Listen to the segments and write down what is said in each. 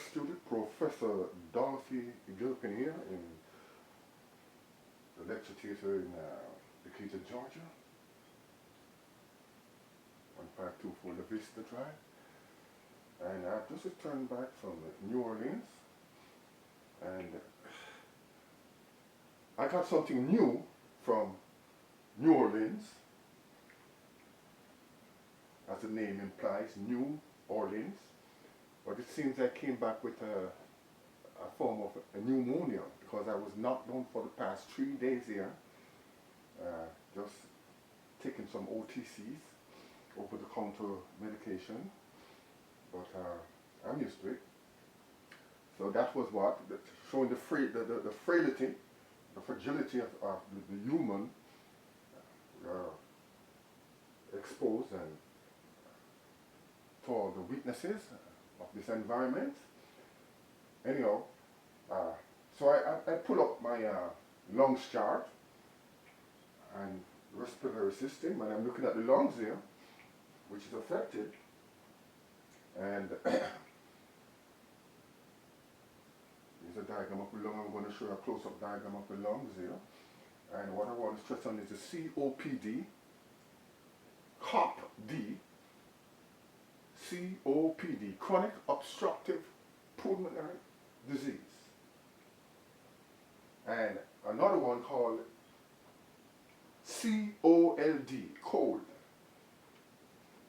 student, Professor Dolphy Gilpin here in the lecture theatre in Decatur, Georgia. 1524 La Vista Drive. And I've just returned back from New Orleans. And I got something new from New Orleans. As the name implies, New Orleans. But it seems I came back with a form of a pneumonia because I was knocked down for the past 3 days here. Just taking some OTCs, over-the-counter medication. But I'm used to it. So that was what? Showing the frailty, the fragility of the human exposed and to all the weaknesses of this environment. Anyhow, so I pull up my lungs chart and respiratory system, and I'm looking at the lungs here, which is affected. And here's a diagram of the lung. I'm going to show you a close-up diagram of the lungs here. And what I want to stress on is the COPD, COPD, Chronic Obstructive Pulmonary Disease. And another one called COLD, cold.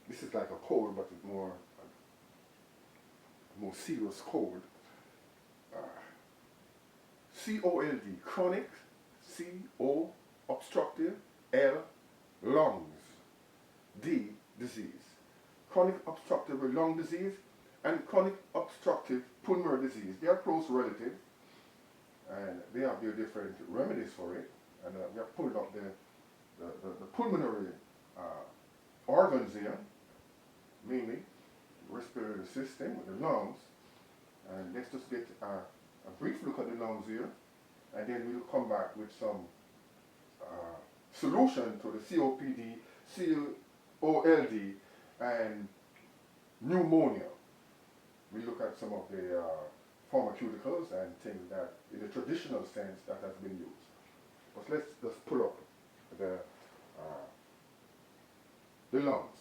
This is like a cold, but it's more serious cold. COLD, chronic, CO, obstructive, L, lungs, D, disease. Chronic obstructive lung disease and chronic obstructive pulmonary disease. They are close relatives, and they have their different remedies for it. And we have pulled up the pulmonary organs here, mainly respiratory system with the lungs. And let's just get a brief look at the lungs here, and then we'll come back with some solution to the COPD, COLD, and pneumonia. We look at some of the pharmaceuticals and things that, in the traditional sense, that has been used. But let's just pull up the lungs.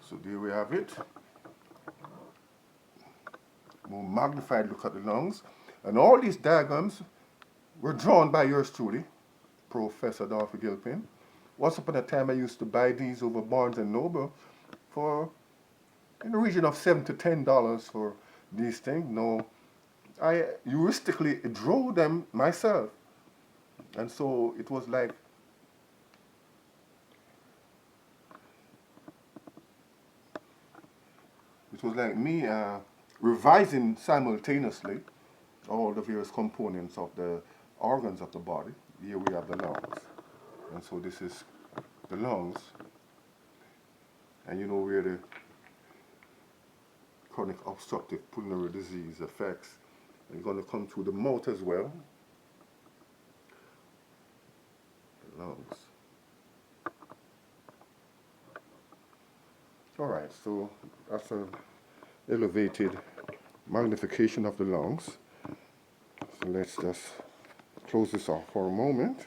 So there we have it. More magnified look at the lungs. And all these diagrams were drawn by yours truly, Professor Dolphy Gilpin. Once upon a time I used to buy these over Barnes & Noble for in the region of $7 to $10 for these things. No, I heuristically drew them myself. And so it was like me revising simultaneously all the various components of the organs of the body. Here we have the lungs. And so this is the lungs. And you know where the chronic obstructive pulmonary disease affects. It's going to come through the mouth as well. The lungs. Alright, so that's an elevated magnification of the lungs. So let's just close this off for a moment.